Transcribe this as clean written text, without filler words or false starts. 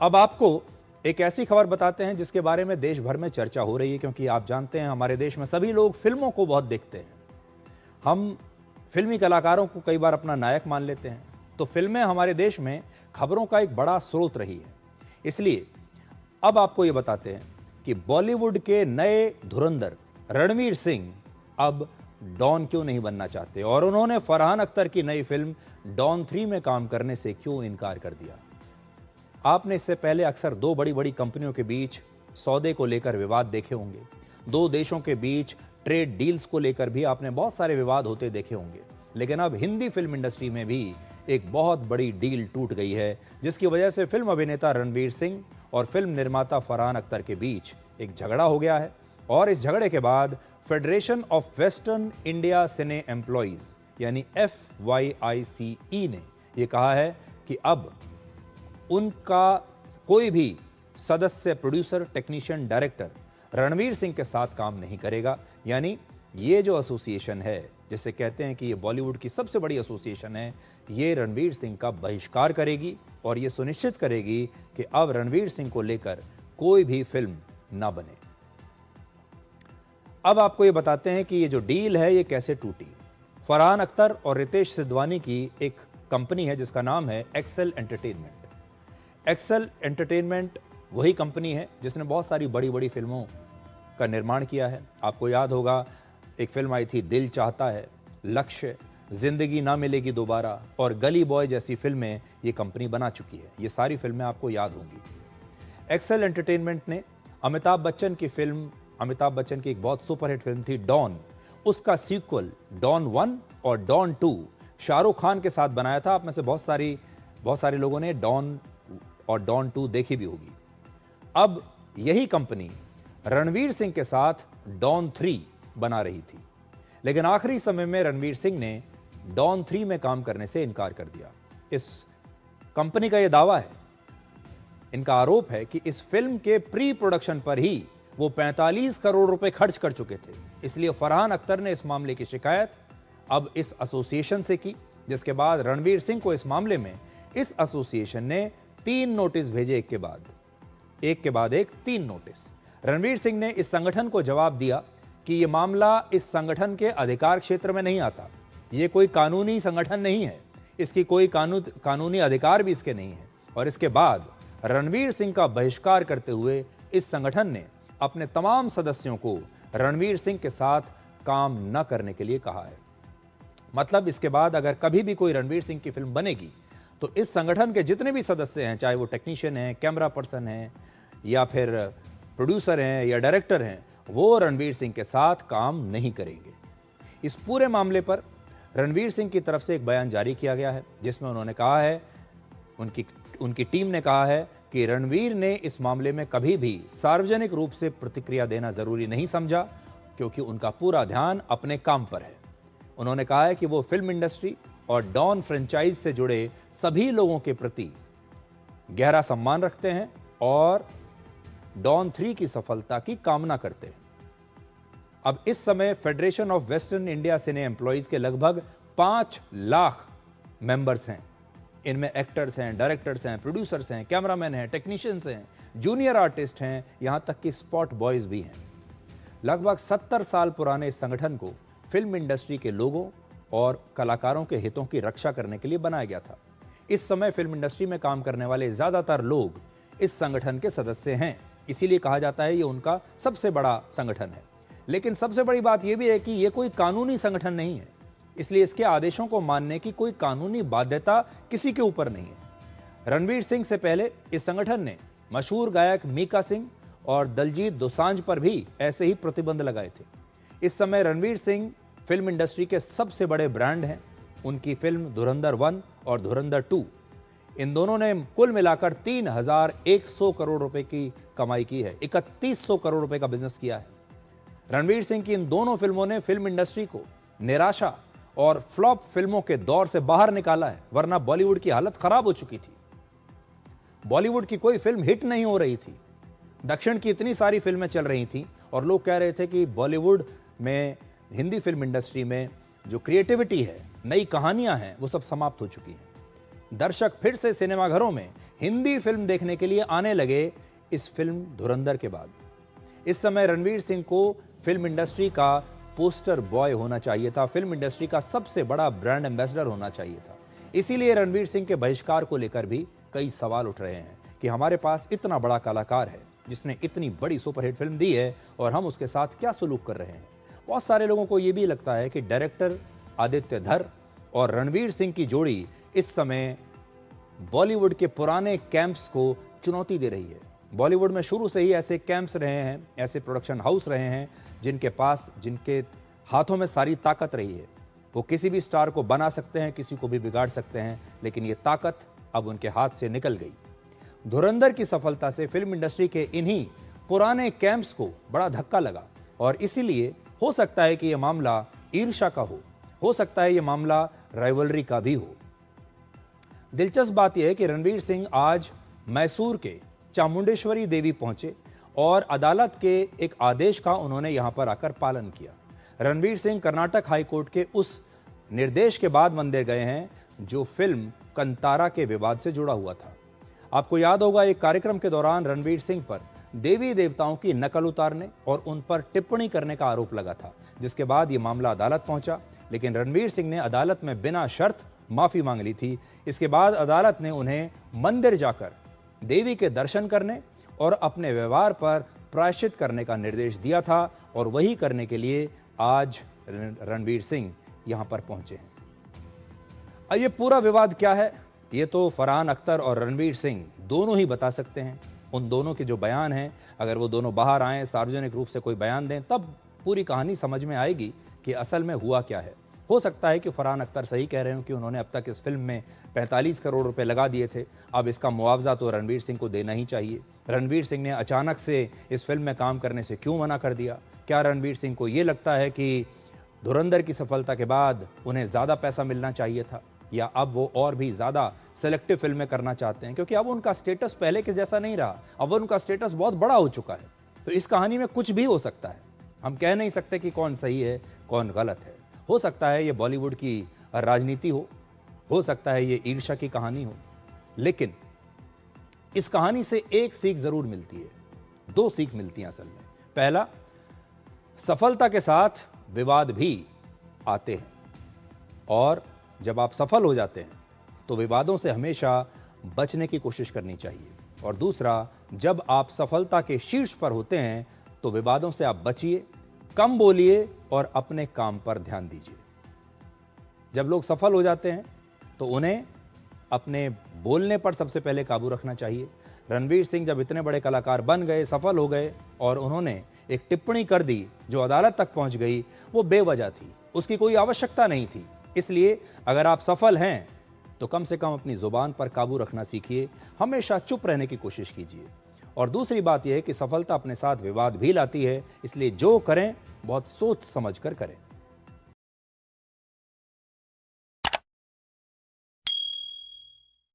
अब आपको एक ऐसी खबर बताते हैं जिसके बारे में देश भर में चर्चा हो रही है, क्योंकि आप जानते हैं हमारे देश में सभी लोग फिल्मों को बहुत देखते हैं। हम फिल्मी कलाकारों को कई बार अपना नायक मान लेते हैं, तो फिल्में हमारे देश में खबरों का एक बड़ा स्रोत रही है। इसलिए अब आपको ये बताते हैं कि बॉलीवुड के नए धुरंधर रणवीर सिंह अब डॉन क्यों नहीं बनना चाहते और उन्होंने फरहान अख्तर की नई फिल्म डॉन 3 में काम करने से क्यों इनकार कर दिया। आपने इससे पहले अक्सर दो बड़ी बड़ी कंपनियों के बीच सौदे को लेकर विवाद देखे होंगे। दो देशों के बीच ट्रेड डील्स को लेकर भी आपने बहुत सारे विवाद होते देखे होंगे। लेकिन अब हिंदी फिल्म इंडस्ट्री में भी एक बहुत बड़ी डील टूट गई है, जिसकी वजह से फिल्म अभिनेता रणवीर सिंह और फिल्म निर्माता फरहान अख्तर के बीच एक झगड़ा हो गया है। और इस झगड़े के बाद federation of western India cine employees यानी FYICE ने यह कहा है कि अब उनका कोई भी सदस्य, producer, technician, director Ranveer Singh के साथ काम नहीं करेगा। यानी ये जो एसोसिएशन है, जिसे कहते हैं कि ये बॉलीवुड की सबसे बड़ी एसोसिएशन है, ये रणवीर सिंह का बहिष्कार करेगी और ये सुनिश्चित करेगी कि अब रणवीर सिंह को लेकर कोई भी फिल्म ना बने। अब आपको ये बताते हैं कि ये जो डील है ये कैसे टूटी। फरहान अख्तर और रितेश सिद्धवानी की एक कंपनी है जिसका नाम है एक्सेल एंटरटेनमेंट। एक्सेल एंटरटेनमेंट वही कंपनी है जिसने बहुत सारी बड़ी बड़ी फिल्मों का निर्माण किया है। आपको याद होगा एक फिल्म आई थी दिल चाहता है, लक्ष्य, जिंदगी ना मिलेगी दोबारा और गली बॉय जैसी फिल्में ये कंपनी बना चुकी है। ये सारी फिल्में आपको याद होंगी। एक्सेल एंटरटेनमेंट ने अमिताभ बच्चन की फिल्म, अमिताभ बच्चन की एक बहुत सुपरहिट फिल्म थी डॉन, उसका सीक्वल डॉन 1 और डॉन 2 शाहरुख खान के साथ बनाया था। आप में से बहुत सारे लोगों ने डॉन और डॉन 2 देखी भी होगी। अब यही कंपनी रणवीर सिंह के साथ डॉन 3 बना रही थी, लेकिन आखिरी समय में रणवीर सिंह ने डॉन 3 में काम करने से इनकार कर दिया। इस कंपनी का यह दावा है, इनका आरोप है कि इस फिल्म के प्री प्रोडक्शन पर ही वो 45 करोड़ रुपए खर्च कर चुके थे। इसलिए फरहान अख्तर ने इस मामले की शिकायत अब इस एसोसिएशन से की, जिसके बाद रणवीर सिंह को इस मामले में इस एसोसिएशन ने 3 नोटिस भेजे, एक के बाद एक 3 नोटिस। रणवीर सिंह ने इस संगठन को जवाब दिया कि यह मामला इस संगठन के अधिकार क्षेत्र में नहीं आता, यह कोई कानूनी संगठन नहीं है, इसकी कोई कानूनी अधिकार भी इसके नहीं है। और इसके बाद रणवीर सिंह का बहिष्कार करते हुए इस संगठन ने अपने तमाम सदस्यों को रणवीर सिंह के साथ काम न करने के लिए कहा है। मतलब इसके बाद अगर कभी भी कोई रणवीर सिंह की फिल्म बनेगी तो इस संगठन के जितने भी सदस्य हैं, चाहे वो टेक्नीशियन हैं, कैमरा पर्सन हैं या फिर प्रोड्यूसर हैं या डायरेक्टर हैं, वो रणवीर सिंह के साथ काम नहीं करेंगे। इस पूरे मामले पर रणवीर सिंह की तरफ से एक बयान जारी किया गया है, जिसमें उन्होंने कहा है, उनकी टीम ने कहा है कि रणवीर ने इस मामले में कभी भी सार्वजनिक रूप से प्रतिक्रिया देना जरूरी नहीं समझा, क्योंकि उनका पूरा ध्यान अपने काम पर है। उन्होंने कहा है कि वो फिल्म इंडस्ट्री और डॉन फ्रेंचाइज से जुड़े सभी लोगों के प्रति गहरा सम्मान रखते हैं और डॉन 3 की सफलता की कामना करते हैं। अब इस समय federation of western India cine employees के लगभग 5 लाख मेंबर्स हैं। इनमें एक्टर्स हैं, डायरेक्टर्स हैं, प्रोड्यूसर्स हैं, कैमरामैन हैं, टेक्नीशियंस हैं, जूनियर आर्टिस्ट हैं, यहां तक कि स्पॉट बॉयज भी हैं। लगभग 70 साल पुराने इस संगठन को फिल्म इंडस्ट्री के लोगों और कलाकारों के हितों की रक्षा करने के लिए बनाया गया था। इस समय फिल्म इंडस्ट्री में काम करने वाले ज्यादातर लोग इस संगठन के सदस्य हैं, इसीलिए कहा जाता है ये उनका सबसे बड़ा संगठन है। लेकिन सबसे बड़ी बात यह भी है कि यह कोई कानूनी संगठन नहीं है, इसलिए इसके आदेशों को मानने की कोई कानूनी बाध्यता किसी के ऊपर नहीं है। रणवीर सिंह से पहले इस संगठन ने मशहूर गायक मीका सिंह और दलजीत दोसांझ पर भी ऐसे ही प्रतिबंध लगाए थे। इस समय रणवीर सिंह फिल्म इंडस्ट्री के सबसे बड़े ब्रांड हैं। उनकी फिल्म धुरंधर 1 और धुरंधर 2, इन दोनों ने कुल मिलाकर 3100 करोड़ रुपए की कमाई की है, 3100 करोड़ रुपए का बिजनेस किया है। रणवीर सिंह की इन दोनों फिल्मों ने फिल्म इंडस्ट्री को निराशा और फ्लॉप फिल्मों के दौर से बाहर निकाला है, वरना बॉलीवुड की हालत खराब हो चुकी थी। बॉलीवुड की कोई फिल्म हिट नहीं हो रही थी। दक्षिण की इतनी सारी फिल्में चल रही थी और लोग कह रहे थे कि बॉलीवुड में, हिंदी फिल्म इंडस्ट्री में जो क्रिएटिविटी है, नई कहानियां हैं, वो सब समाप्त हो चुकी हैं। दर्शक फिर से सिनेमाघरों में हिंदी फिल्म देखने के लिए आने लगे इस फिल्म धुरंधर के बाद। इस समय रणवीर सिंह को फिल्म इंडस्ट्री का पोस्टर बॉय होना चाहिए था, फिल्म इंडस्ट्री का सबसे बड़ा ब्रांड एम्बेसडर होना चाहिए था। इसीलिए रणवीर सिंह के बहिष्कार को लेकर भी कई सवाल उठ रहे हैं कि हमारे पास इतना बड़ा कलाकार है जिसने इतनी बड़ी सुपरहिट फिल्म दी है और हम उसके साथ क्या सलूक कर रहे हैं। बहुत सारे लोगों को यह भी लगता है कि डायरेक्टर आदित्य धर और रणवीर सिंह की जोड़ी इस समय बॉलीवुड के पुराने कैंप्स को चुनौती दे रही है। बॉलीवुड में शुरू से ही ऐसे कैंप्स रहे हैं, ऐसे प्रोडक्शन हाउस रहे हैं जिनके हाथों में सारी ताकत रही है। वो किसी भी स्टार को बना सकते हैं, किसी को भी बिगाड़ सकते हैं, लेकिन ये ताकत अब उनके हाथ से निकल गई। धुरंधर की सफलता से फिल्म इंडस्ट्री के इन्हीं पुराने कैंप्स को बड़ा धक्का लगा और इसीलिए हो सकता है कि यह मामला ईर्ष्या का हो सकता है यह मामला राइवलरी का भी हो। दिलचस्प बात यह है कि रणवीर सिंह आज मैसूर के चामुंडेश्वरी देवी पहुंचे और अदालत के एक आदेश का उन्होंने यहां पर आकर पालन किया। रणवीर सिंह कर्नाटक हाईकोर्ट के उस निर्देश के बाद मंदिर गए हैं जो फिल्म कंतारा के विवाद से जुड़ा हुआ था। आपको याद होगा, एक कार्यक्रम के दौरान रणवीर सिंह पर देवी देवताओं की नकल उतारने और उन पर टिप्पणी करने का आरोप लगा था, जिसके बाद ये मामला अदालत पहुंचा। लेकिन रणवीर सिंह ने अदालत में बिना शर्त माफी मांग ली थी। इसके बाद अदालत ने उन्हें मंदिर जाकर देवी के दर्शन करने और अपने व्यवहार पर प्रायश्चित करने का निर्देश दिया था और वही करने के लिए आज रणवीर सिंह यहां पर पहुंचे हैं। ये पूरा विवाद क्या है, ये तो फरहान अख्तर और रणवीर सिंह दोनों ही बता सकते हैं। उन दोनों के जो बयान हैं, अगर वो दोनों बाहर आएँ, सार्वजनिक रूप से कोई बयान दें, तब पूरी कहानी समझ में आएगी कि असल में हुआ क्या है। हो सकता है कि फरहान अख्तर सही कह रहे हो कि उन्होंने अब तक इस फिल्म में 45 करोड़ रुपए लगा दिए थे, अब इसका मुआवजा तो रणवीर सिंह को देना ही चाहिए। रणवीर सिंह ने अचानक से इस फिल्म में काम करने से क्यों मना कर दिया? क्या रणवीर सिंह को ये लगता है कि धुरंधर की सफलता के बाद उन्हें ज़्यादा पैसा मिलना चाहिए था, या अब वो और भी ज़्यादा सेलेक्टिव फिल्में करना चाहते हैं? क्योंकि अब उनका स्टेटस पहले के जैसा नहीं रहा, अब उनका स्टेटस बहुत बड़ा हो चुका है। तो इस कहानी में कुछ भी हो सकता है, हम कह नहीं सकते कि कौन सही है कौन गलत है। हो सकता है ये बॉलीवुड की राजनीति हो सकता है ये ईर्ष्या की कहानी हो, लेकिन इस कहानी से एक सीख जरूर मिलती है, दो सीख मिलती हैं असल में। पहला, सफलता के साथ विवाद भी आते हैं और जब आप सफल हो जाते हैं तो विवादों से हमेशा बचने की कोशिश करनी चाहिए। और दूसरा, जब आप सफलता के शीर्ष पर होते हैं तो विवादों से आप बचिए, कम बोलिए और अपने काम पर ध्यान दीजिए। जब लोग सफल हो जाते हैं तो उन्हें अपने बोलने पर सबसे पहले काबू रखना चाहिए। रणवीर सिंह जब इतने बड़े कलाकार बन गए, सफल हो गए और उन्होंने एक टिप्पणी कर दी जो अदालत तक पहुंच गई, वो बेवजह थी, उसकी कोई आवश्यकता नहीं थी। इसलिए अगर आप सफल हैं तो कम से कम अपनी जुबान पर काबू रखना सीखिए, हमेशा चुप रहने की कोशिश कीजिए। और दूसरी बात यह है कि सफलता अपने साथ विवाद भी लाती है, इसलिए जो करें बहुत सोच समझ कर करें।